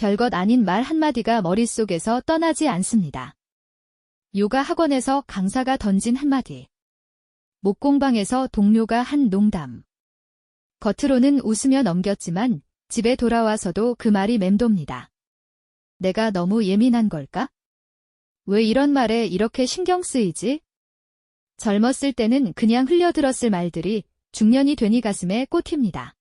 별것 아닌 말 한마디가 머릿속에서 떠나지 않습니다. 요가 학원에서 강사가 던진 한마디. 목공방에서 동료가 한 농담. 겉으로는 웃으며 넘겼지만 집에 돌아와서도 그 말이 맴돕니다. 내가 너무 예민한 걸까? 왜 이런 말에 이렇게 신경 쓰이지? 젊었을 때는 그냥 흘려들었을 말들이 중년이 되니 가슴에 꽂힙니다.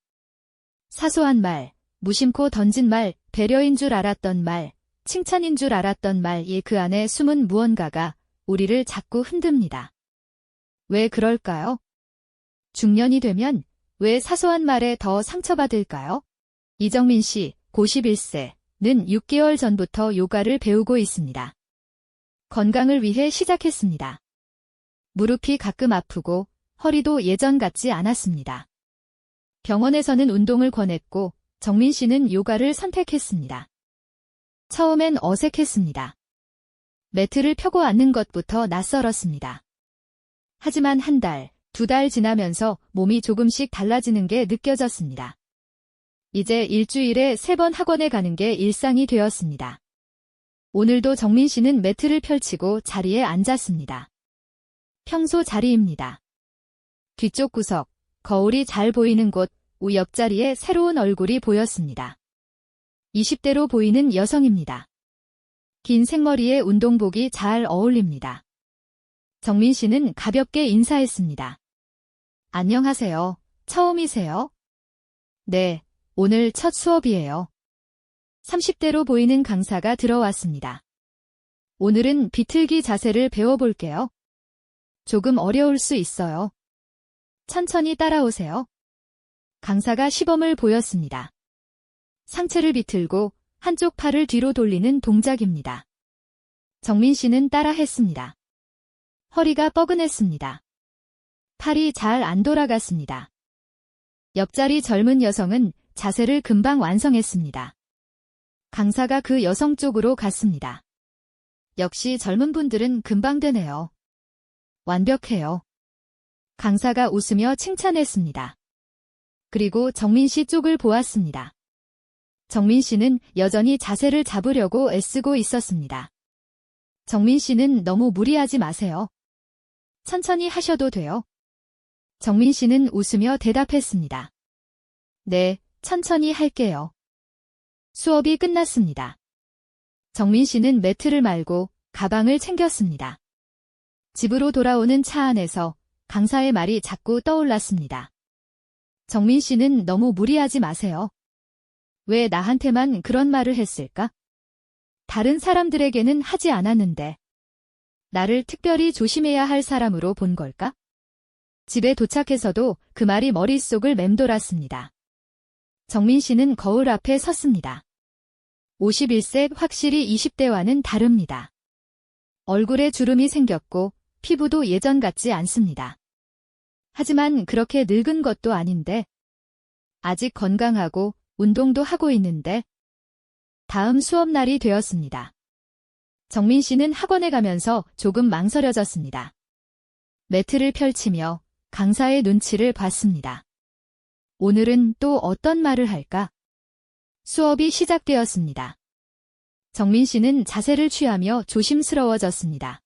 사소한 말, 무심코 던진 말, 배려인 줄 알았던 말, 칭찬인 줄 알았던 말이 그 안에 숨은 무언가가 우리를 자꾸 흔듭니다. 왜 그럴까요? 중년이 되면 왜 사소한 말에 더 상처받을까요? 이정민 씨, 51세는 6개월 전부터 요가를 배우고 있습니다. 건강을 위해 시작했습니다. 무릎이 가끔 아프고 허리도 예전 같지 않았습니다. 병원에서는 운동을 권했고 정민 씨는 요가를 선택했습니다. 처음엔 어색했습니다. 매트를 펴고 앉는 것부터 낯설었습니다. 하지만 한 달, 2달 지나면서 몸이 조금씩 달라지는 게 느껴졌습니다. 이제 일주일에 3번 학원에 가는 게 일상이 되었습니다. 오늘도 정민 씨는 매트를 펼치고 자리에 앉았습니다. 평소 자리입니다. 뒤쪽 구석, 거울이 잘 보이는 곳, 우 옆자리에 새로운 얼굴이 보였습니다. 20대로 보이는 여성입니다. 긴 생머리에 운동복이 잘 어울립니다. 정민 씨는 가볍게 인사했습니다. 안녕하세요. 처음이세요? 네, 오늘 첫 수업이에요. 30대로 보이는 강사가 들어왔습니다. 오늘은 비틀기 자세를 배워볼게요. 조금 어려울 수 있어요. 천천히 따라오세요. 강사가 시범을 보였습니다. 상체를 비틀고 한쪽 팔을 뒤로 돌리는 동작입니다. 정민 씨는 따라했습니다. 허리가 뻐근했습니다. 팔이 잘 안 돌아갔습니다. 옆자리 젊은 여성은 자세를 금방 완성했습니다. 강사가 그 여성 쪽으로 갔습니다. 역시 젊은 분들은 금방 되네요. 완벽해요. 강사가 웃으며 칭찬했습니다. 그리고 정민 씨 쪽을 보았습니다. 정민 씨는 여전히 자세를 잡으려고 애쓰고 있었습니다. 정민 씨는 너무 무리하지 마세요. 천천히 하셔도 돼요. 정민 씨는 웃으며 대답했습니다. 네, 천천히 할게요. 수업이 끝났습니다. 정민 씨는 매트를 말고 가방을 챙겼습니다. 집으로 돌아오는 차 안에서 강사의 말이 자꾸 떠올랐습니다. 정민 씨는 너무 무리하지 마세요. 왜 나한테만 그런 말을 했을까? 다른 사람들에게는 하지 않았는데 나를 특별히 조심해야 할 사람으로 본 걸까? 집에 도착해서도 그 말이 머릿속을 맴돌았습니다. 정민 씨는 거울 앞에 섰습니다. 51세 확실히 20대와는 다릅니다. 얼굴에 주름이 생겼고 피부도 예전 같지 않습니다. 하지만 그렇게 늙은 것도 아닌데 아직 건강하고 운동도 하고 있는데 다음 수업 날이 되었습니다. 정민 씨는 학원에 가면서 조금 망설여졌습니다. 매트를 펼치며 강사의 눈치를 봤습니다. 오늘은 또 어떤 말을 할까? 수업이 시작되었습니다. 정민 씨는 자세를 취하며 조심스러워졌습니다.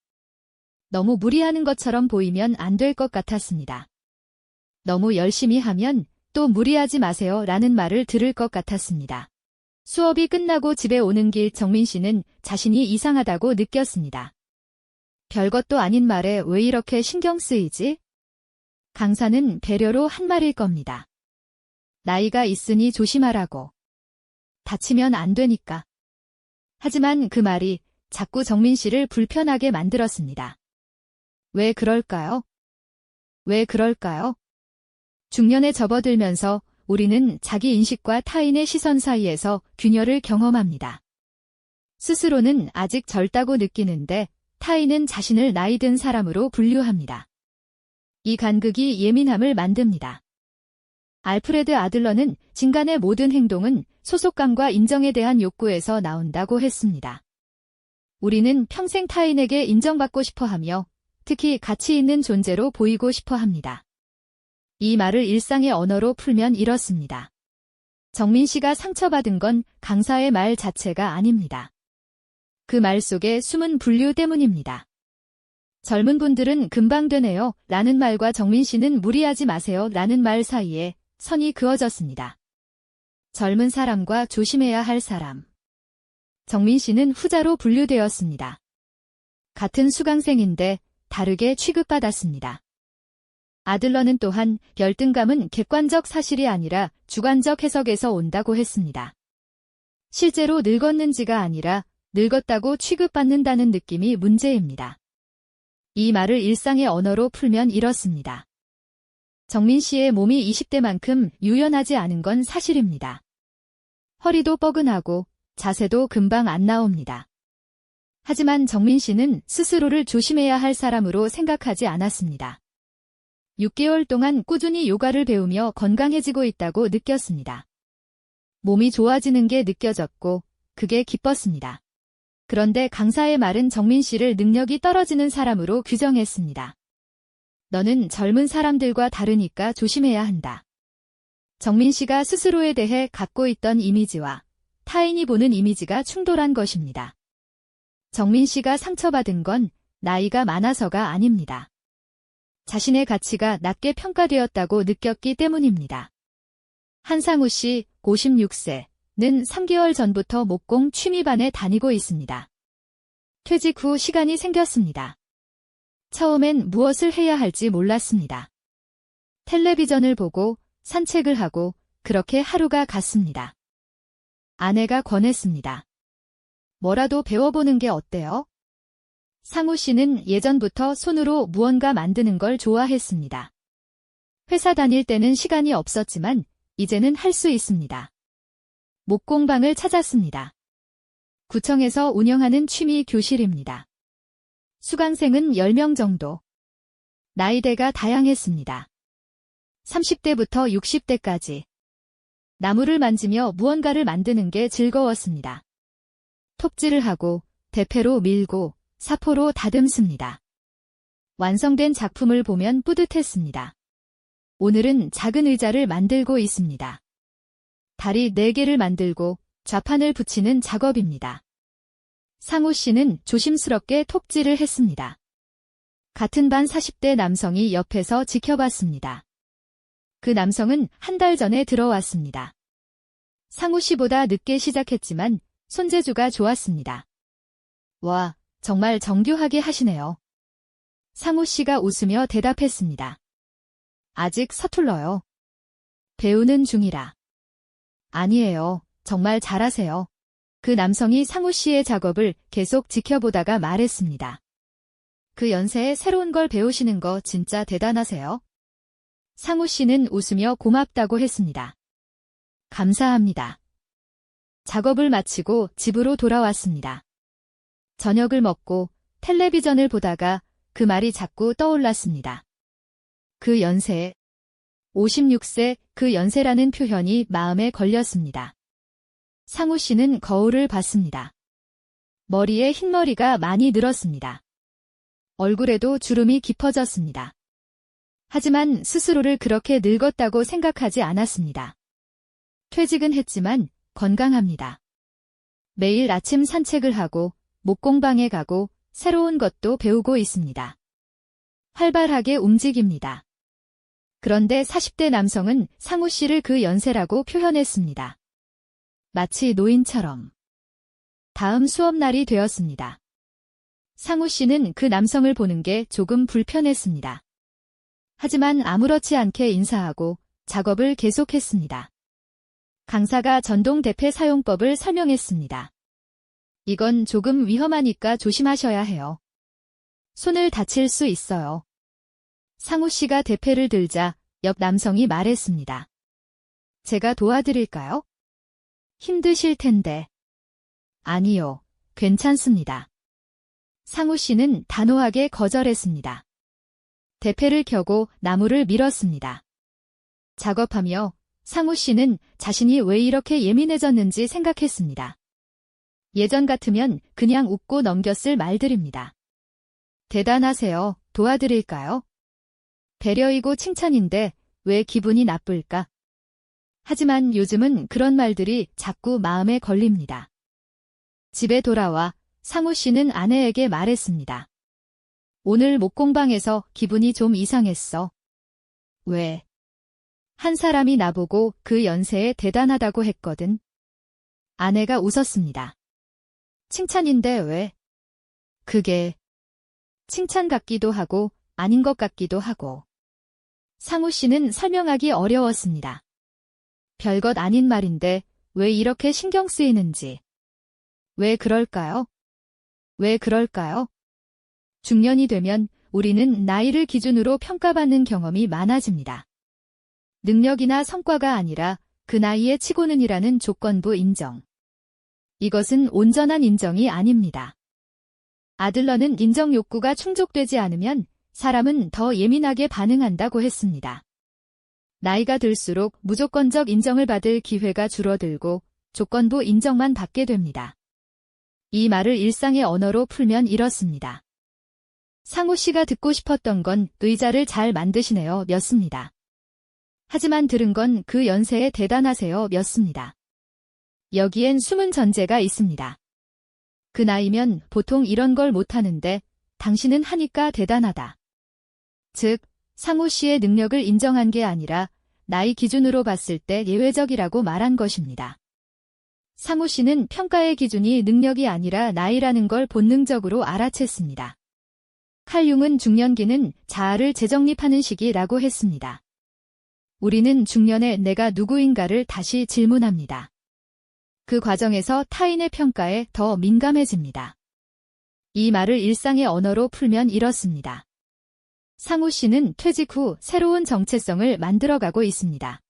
너무 무리하는 것처럼 보이면 안 될 것 같았습니다. 너무 열심히 하면 또 무리하지 마세요 라는 말을 들을 것 같았습니다. 수업이 끝나고 집에 오는 길 정민 씨는 자신이 이상하다고 느꼈습니다. 별것도 아닌 말에 왜 이렇게 신경 쓰이지? 강사는 배려로 한 말일 겁니다. 나이가 있으니 조심하라고. 다치면 안 되니까. 하지만 그 말이 자꾸 정민 씨를 불편하게 만들었습니다. 왜 그럴까요? 왜 그럴까요? 중년에 접어들면서 우리는 자기 인식과 타인의 시선 사이에서 균열을 경험합니다. 스스로는 아직 젊다고 느끼는데 타인은 자신을 나이 든 사람으로 분류합니다. 이 간극이 예민함을 만듭니다. 알프레드 아들러는 인간의 모든 행동은 소속감과 인정에 대한 욕구에서 나온다고 했습니다. 우리는 평생 타인에게 인정받고 싶어하며 특히 가치 있는 존재로 보이고 싶어 합니다. 이 말을 일상의 언어로 풀면 이렇습니다. 정민 씨가 상처받은 건 강사의 말 자체가 아닙니다. 그 말 속에 숨은 분류 때문입니다. 젊은 분들은 금방 되네요 라는 말과 정민 씨는 무리하지 마세요 라는 말 사이에 선이 그어졌습니다. 젊은 사람과 조심해야 할 사람. 정민 씨는 후자로 분류되었습니다. 같은 수강생인데 다르게 취급받았습니다. 아들러는 또한 열등감은 객관적 사실이 아니라 주관적 해석에서 온다고 했습니다. 실제로 늙었는지가 아니라 늙었다고 취급받는다는 느낌이 문제입니다. 이 말을 일상의 언어로 풀면 이렇습니다. 정민 씨의 몸이 20대만큼 유연하지 않은 건 사실입니다. 허리도 뻐근하고 자세도 금방 안 나옵니다. 하지만 정민 씨는 스스로를 조심해야 할 사람으로 생각하지 않았습니다. 6개월 동안 꾸준히 요가를 배우며 건강해지고 있다고 느꼈습니다. 몸이 좋아지는 게 느껴졌고 그게 기뻤습니다. 그런데 강사의 말은 정민 씨를 능력이 떨어지는 사람으로 규정했습니다. 너는 젊은 사람들과 다르니까 조심해야 한다. 정민 씨가 스스로에 대해 갖고 있던 이미지와 타인이 보는 이미지가 충돌한 것입니다. 정민 씨가 상처받은 건 나이가 많아서가 아닙니다. 자신의 가치가 낮게 평가되었다고 느꼈기 때문입니다. 한상우 씨, 56세. 는 3개월 전부터 목공 취미반에 다니고 있습니다. 퇴직 후 시간이 생겼습니다. 처음엔 무엇을 해야 할지 몰랐습니다. 텔레비전을 보고 산책을 하고 그렇게 하루가 갔습니다. 아내가 권했습니다. 뭐라도 배워보는 게 어때요? 상우 씨는 예전부터 손으로 무언가 만드는 걸 좋아했습니다. 회사 다닐 때는 시간이 없었지만 이제는 할 수 있습니다. 목공방을 찾았습니다. 구청에서 운영하는 취미 교실입니다. 수강생은 10명 정도. 나이대가 다양했습니다. 30대부터 60대까지. 나무를 만지며 무언가를 만드는 게 즐거웠습니다. 톱질을 하고 대패로 밀고 사포로 다듬습니다. 완성된 작품을 보면 뿌듯했습니다. 오늘은 작은 의자를 만들고 있습니다. 다리 4개를 만들고 좌판을 붙이는 작업입니다. 상우 씨는 조심스럽게 톱질을 했습니다. 같은 반 40대 남성이 옆에서 지켜봤습니다. 그 남성은 한 달 전에 들어왔습니다. 상우 씨보다 늦게 시작했지만 손재주가 좋았습니다. 와, 정말 정교하게 하시네요. 상우 씨가 웃으며 대답했습니다. 아직 서툴러요. 배우는 중이라. 아니에요. 정말 잘하세요. 그 남성이 상우 씨의 작업을 계속 지켜보다가 말했습니다. 그 연세에 새로운 걸 배우시는 거 진짜 대단하세요. 상우 씨는 웃으며 고맙다고 했습니다. 감사합니다. 작업을 마치고 집으로 돌아왔습니다. 저녁을 먹고 텔레비전을 보다가 그 말이 자꾸 떠올랐습니다. 그 연세, 56세 그 연세라는 표현이 마음에 걸렸습니다. 상우 씨는 거울을 봤습니다. 머리에 흰머리가 많이 늘었습니다. 얼굴에도 주름이 깊어졌습니다. 하지만 스스로를 그렇게 늙었다고 생각하지 않았습니다. 퇴직은 했지만 건강합니다. 매일 아침 산책을 하고 목공방에 가고 새로운 것도 배우고 있습니다. 활발하게 움직입니다. 그런데 40대 남성은 상우 씨를 그 연세라고 표현했습니다. 마치 노인처럼. 다음 수업 날이 되었습니다. 상우 씨는 그 남성을 보는 게 조금 불편했습니다. 하지만 아무렇지 않게 인사하고 작업을 계속했습니다. 강사가 전동 대패 사용법을 설명했습니다. 이건 조금 위험하니까 조심하셔야 해요. 손을 다칠 수 있어요. 상우 씨가 대패를 들자 옆 남성이 말했습니다. 제가 도와드릴까요? 힘드실 텐데. 아니요, 괜찮습니다. 상우 씨는 단호하게 거절했습니다. 대패를 켜고 나무를 밀었습니다. 작업하며 상우 씨는 자신이 왜 이렇게 예민해졌는지 생각했습니다. 예전 같으면 그냥 웃고 넘겼을 말들입니다. 대단하세요. 도와드릴까요? 배려이고 칭찬인데 왜 기분이 나쁠까? 하지만 요즘은 그런 말들이 자꾸 마음에 걸립니다. 집에 돌아와 상우 씨는 아내에게 말했습니다. 오늘 목공방에서 기분이 좀 이상했어. 왜? 한 사람이 나보고 그 연세에 대단하다고 했거든. 아내가 웃었습니다. 칭찬인데 왜? 그게 칭찬 같기도 하고 아닌 것 같기도 하고. 상우 씨는 설명하기 어려웠습니다. 별것 아닌 말인데 왜 이렇게 신경 쓰이는지. 왜 그럴까요? 왜 그럴까요? 중년이 되면 우리는 나이를 기준으로 평가받는 경험이 많아집니다. 능력이나 성과가 아니라 그 나이에 치고는이라는 조건부 인정. 이것은 온전한 인정이 아닙니다. 아들러는 인정 욕구가 충족되지 않으면 사람은 더 예민하게 반응한다고 했습니다. 나이가 들수록 무조건적 인정을 받을 기회가 줄어들고 조건부 인정만 받게 됩니다. 이 말을 일상의 언어로 풀면 이렇습니다. 상우 씨가 듣고 싶었던 건 의자를 잘 만드시네요 였습니다. 하지만 들은 건 그 연세에 대단하세요 였습니다. 여기엔 숨은 전제가 있습니다. 그 나이면 보통 이런 걸 못하는데 당신은 하니까 대단하다. 즉, 상우 씨의 능력을 인정한 게 아니라 나이 기준으로 봤을 때 예외적이라고 말한 것입니다. 상우 씨는 평가의 기준이 능력이 아니라 나이라는 걸 본능적으로 알아챘습니다. 칼 융은 중년기는 자아를 재정립하는 시기라고 했습니다. 우리는 중년에 내가 누구인가를 다시 질문합니다. 그 과정에서 타인의 평가에 더 민감해집니다. 이 말을 일상의 언어로 풀면 이렇습니다. 상우 씨는 퇴직 후 새로운 정체성을 만들어가고 있습니다.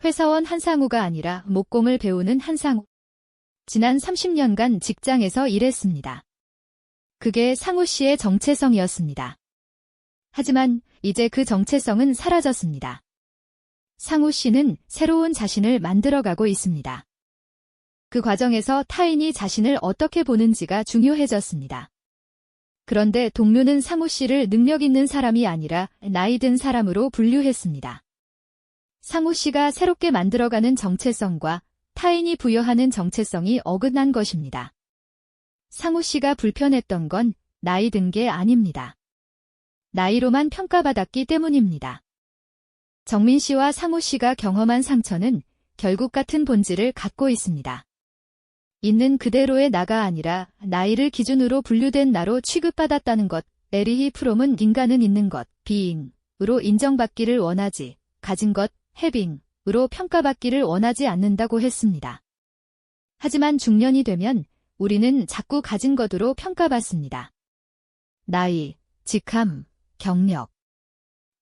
회사원 한상우가 아니라 목공을 배우는 한상우. 지난 30년간 직장에서 일했습니다. 그게 상우 씨의 정체성이었습니다. 하지만 이제 그 정체성은 사라졌습니다. 상우 씨는 새로운 자신을 만들어가고 있습니다. 그 과정에서 타인이 자신을 어떻게 보는지가 중요해졌습니다. 그런데 동료는 상우 씨를 능력 있는 사람이 아니라 나이 든 사람으로 분류했습니다. 상우 씨가 새롭게 만들어가는 정체성과 타인이 부여하는 정체성이 어긋난 것입니다. 상우 씨가 불편했던 건 나이 든 게 아닙니다. 나이로만 평가받았기 때문입니다. 정민 씨와 상우 씨가 경험한 상처는 결국 같은 본질을 갖고 있습니다. 있는 그대로의 나가 아니라 나이를 기준으로 분류된 나로 취급받았다는 것. 에리히 프롬은 인간은 있는 것, being으로 인정받기를 원하지, 가진 것, having으로 평가받기를 원하지 않는다고 했습니다. 하지만 중년이 되면 우리는 자꾸 가진 것으로 평가받습니다. 나이, 직함, 경력.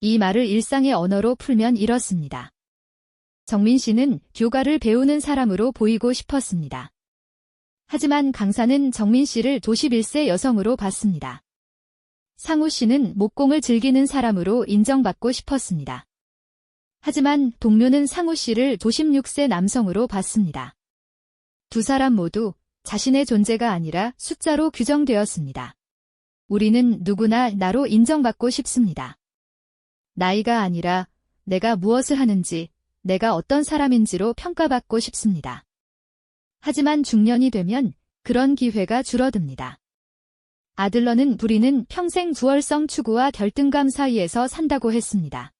이 말을 일상의 언어로 풀면 이렇습니다. 정민 씨는 교가를 배우는 사람으로 보이고 싶었습니다. 하지만 강사는 정민 씨를 51세 여성으로 봤습니다. 상우 씨는 목공을 즐기는 사람으로 인정받고 싶었습니다. 하지만 동료는 상우 씨를 56세 남성으로 봤습니다. 두 사람 모두 자신의 존재가 아니라 숫자로 규정되었습니다. 우리는 누구나 나로 인정받고 싶습니다. 나이가 아니라 내가 무엇을 하는지, 내가 어떤 사람인지로 평가받고 싶습니다. 하지만 중년이 되면 그런 기회가 줄어듭니다. 아들러는 우리는 평생 두월성 추구와 결등감 사이에서 산다고 했습니다.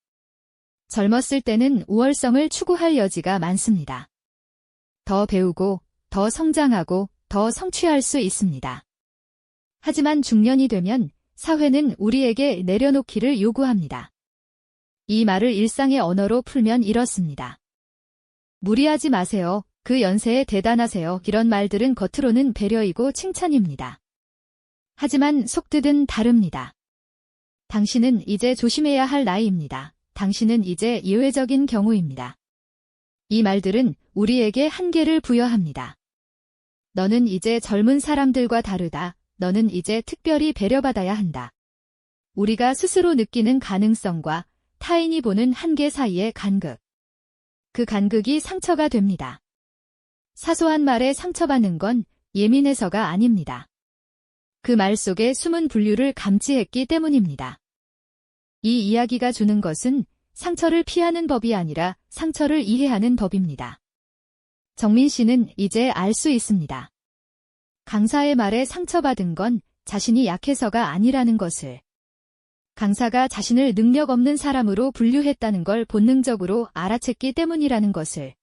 젊었을 때는 우월성을 추구할 여지가 많습니다. 더 배우고, 더 성장하고, 더 성취할 수 있습니다. 하지만 중년이 되면 사회는 우리에게 내려놓기를 요구합니다. 이 말을 일상의 언어로 풀면 이렇습니다. 무리하지 마세요. 그 연세에 대단하세요. 이런 말들은 겉으로는 배려이고 칭찬입니다. 하지만 속뜻은 다릅니다. 당신은 이제 조심해야 할 나이입니다. 당신은 이제 예외적인 경우입니다. 이 말들은 우리에게 한계를 부여합니다. 너는 이제 젊은 사람들과 다르다. 너는 이제 특별히 배려받아야 한다. 우리가 스스로 느끼는 가능성과 타인이 보는 한계 사이의 간극. 그 간극이 상처가 됩니다. 사소한 말에 상처받는 건 예민해서가 아닙니다. 그 말 속에 숨은 분류를 감지했기 때문입니다. 이 이야기가 주는 것은 상처를 피하는 법이 아니라 상처를 이해하는 법입니다. 정민 씨는 이제 알 수 있습니다. 강사의 말에 상처받은 건 자신이 약해서가 아니라는 것을. 강사가 자신을 능력 없는 사람으로 분류했다는 걸 본능적으로 알아챘기 때문이라는 것을.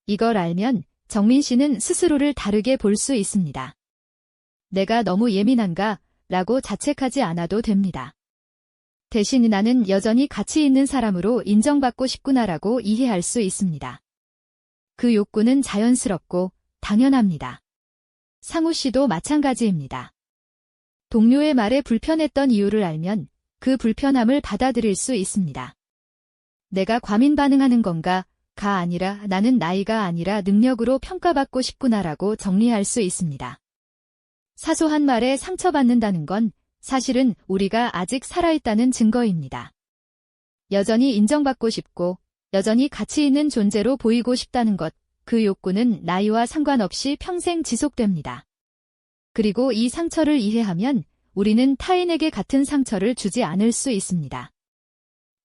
이걸 알면 정민 씨는 스스로를 다르게 볼 수 있습니다. 내가 너무 예민한가? 라고 자책하지 않아도 됩니다. 대신 나는 여전히 가치 있는 사람으로 인정받고 싶구나라고 이해할 수 있습니다. 그 욕구는 자연스럽고 당연합니다. 상우 씨도 마찬가지입니다. 동료의 말에 불편했던 이유를 알면 그 불편함을 받아들일 수 있습니다. 내가 과민 반응하는 건가? 가 아니라 나는 나이가 아니라 능력으로 평가받고 싶구나라고 정리할 수 있습니다. 사소한 말에 상처받는다는 건 사실은 우리가 아직 살아있다는 증거입니다. 여전히 인정받고 싶고 여전히 가치 있는 존재로 보이고 싶다는 것, 그 욕구는 나이와 상관없이 평생 지속됩니다. 그리고 이 상처를 이해하면 우리는 타인에게 같은 상처를 주지 않을 수 있습니다.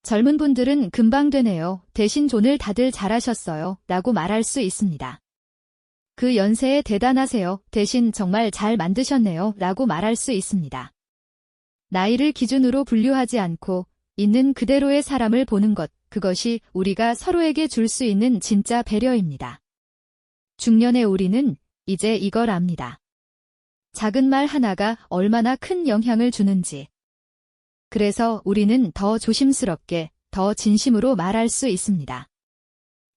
젊은 분들은 금방 되네요. 대신 존을 다들 잘하셨어요. 라고 말할 수 있습니다. 그 연세에 대단하세요. 대신 정말 잘 만드셨네요. 라고 말할 수 있습니다. 나이를 기준으로 분류하지 않고 있는 그대로의 사람을 보는 것, 그것이 우리가 서로에게 줄 수 있는 진짜 배려입니다. 중년의 우리는 이제 이걸 압니다. 작은 말 하나가 얼마나 큰 영향을 주는지. 그래서 우리는 더 조심스럽게, 더 진심으로 말할 수 있습니다.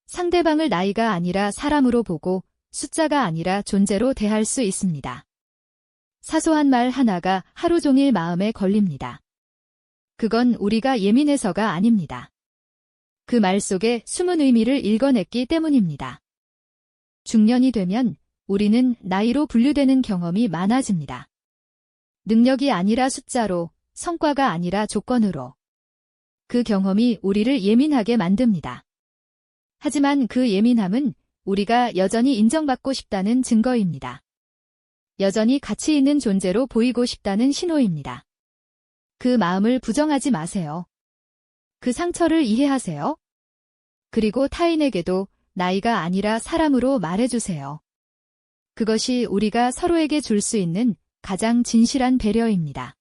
상대방을 나이가 아니라 사람으로 보고 숫자가 아니라 존재로 대할 수 있습니다. 사소한 말 하나가 하루 종일 마음에 걸립니다. 그건 우리가 예민해서가 아닙니다. 그 말 속에 숨은 의미를 읽어냈기 때문입니다. 중년이 되면 우리는 나이로 분류되는 경험이 많아집니다. 능력이 아니라 숫자로, 성과가 아니라 조건으로. 그 경험이 우리를 예민하게 만듭니다. 하지만 그 예민함은 우리가 여전히 인정받고 싶다는 증거입니다. 여전히 가치 있는 존재로 보이고 싶다는 신호입니다. 그 마음을 부정하지 마세요. 그 상처를 이해하세요. 그리고 타인에게도 나이가 아니라 사람으로 말해주세요. 그것이 우리가 서로에게 줄 수 있는 가장 진실한 배려입니다.